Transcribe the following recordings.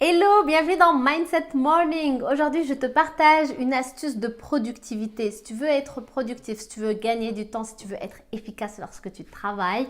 Hello, bienvenue dans Mindset Morning. Aujourd'hui, je te partage une astuce de productivité. Si tu veux être productif, si tu veux gagner du temps, si tu veux être efficace lorsque tu travailles,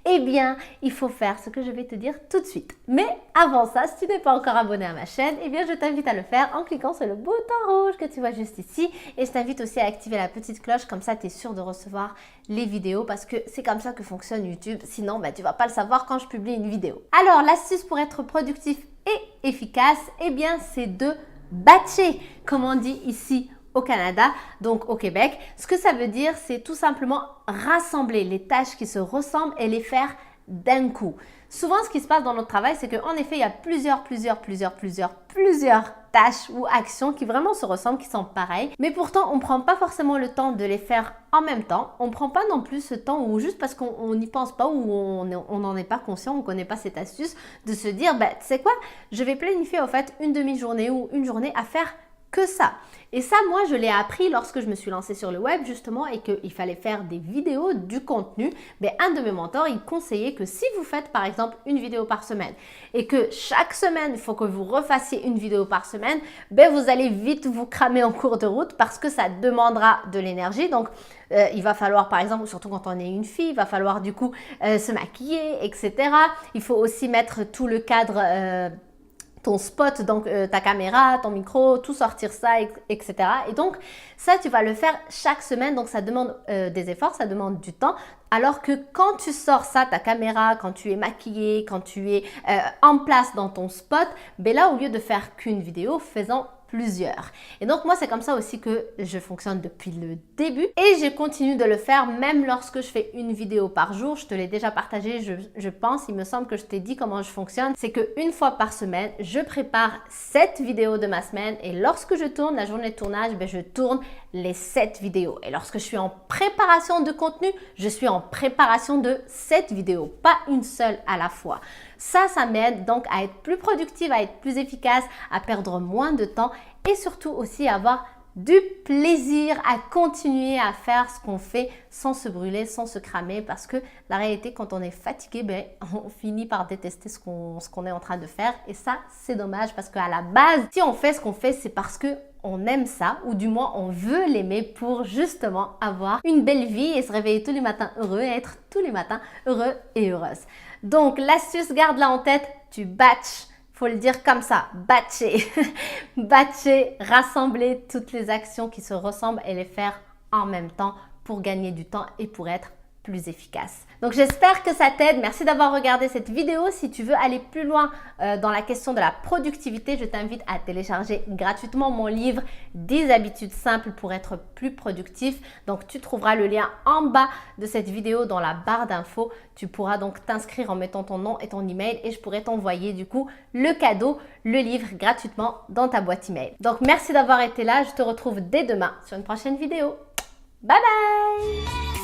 eh bien, il faut faire ce que je vais te dire tout de suite. Mais avant ça, si tu n'es pas encore abonné à ma chaîne, eh bien, je t'invite à le faire en cliquant sur le bouton rouge que tu vois juste ici. Et je t'invite aussi à activer la petite cloche, comme ça, tu es sûr de recevoir les vidéos parce que c'est comme ça que fonctionne YouTube. Sinon, tu ne vas pas le savoir quand je publie une vidéo. Alors, l'astuce pour être productif et efficace, eh bien, c'est de batcher, comme on dit ici au Canada, donc au Québec. Ce que ça veut dire, c'est tout simplement rassembler les tâches qui se ressemblent et les faire d'un coup. Souvent, ce qui se passe dans notre travail, c'est qu'en effet, il y a plusieurs tâches ou actions qui vraiment se ressemblent, qui sont pareilles. Mais pourtant, on ne prend pas forcément le temps de les faire en même temps. On ne prend pas non plus ce temps ou juste parce qu'on n'y pense pas ou on n'en est pas conscient, on ne connaît pas cette astuce, de se dire, tu sais quoi, je vais planifier en fait une demi-journée ou une journée à faire que ça. Et ça, moi, je l'ai appris lorsque je me suis lancée sur le web, justement, et qu'il fallait faire des vidéos, du contenu. Un de mes mentors, il conseillait que si vous faites, par exemple, une vidéo par semaine et que chaque semaine, il faut que vous refassiez une vidéo par semaine, vous allez vite vous cramer en cours de route parce que ça demandera de l'énergie. Donc, il va falloir, par exemple, surtout quand on est une fille, il va falloir du coup se maquiller, etc. Il faut aussi mettre tout le cadre ton spot, donc ta caméra, ton micro, tout sortir ça, etc. Et donc, ça, tu vas le faire chaque semaine. Donc, ça demande des efforts, ça demande du temps. Alors que quand tu sors ça, ta caméra, quand tu es maquillée, quand tu es en place dans ton spot, là, au lieu de faire qu'une vidéo, faisons plusieurs. Et donc, moi, c'est comme ça aussi que je fonctionne depuis le début et je continue de le faire même lorsque je fais une vidéo par jour. Je te l'ai déjà partagé, je pense, il me semble que je t'ai dit comment je fonctionne. C'est qu'une fois par semaine, je prépare 7 vidéos de ma semaine et lorsque je tourne la journée de tournage, je tourne les 7 vidéos. Et lorsque je suis en préparation de contenu, je suis en préparation de 7 vidéos, pas une seule à la fois. Ça m'aide donc à être plus productive, à être plus efficace, à perdre moins de temps et surtout aussi à avoir du plaisir à continuer à faire ce qu'on fait sans se brûler, sans se cramer parce que la réalité, quand on est fatigué, on finit par détester ce qu'on est en train de faire et ça, c'est dommage parce qu'à la base, si on fait ce qu'on fait, c'est parce que on aime ça ou du moins on veut l'aimer pour justement avoir une belle vie et se réveiller tous les matins heureux et être tous les matins heureux et heureuse. Donc l'astuce, garde-la en tête, tu batches. Faut le dire comme ça, batcher. Batcher, rassembler toutes les actions qui se ressemblent et les faire en même temps pour gagner du temps et pour être plus efficace. Donc j'espère que ça t'aide. Merci d'avoir regardé cette vidéo. Si tu veux aller plus loin dans la question de la productivité, je t'invite à télécharger gratuitement mon livre 10 habitudes simples pour être plus productif. Donc tu trouveras le lien en bas de cette vidéo dans la barre d'infos. Tu pourras donc t'inscrire en mettant ton nom et ton email et je pourrai t'envoyer du coup le cadeau, le livre gratuitement dans ta boîte email. Donc merci d'avoir été là. Je te retrouve dès demain sur une prochaine vidéo. Bye bye!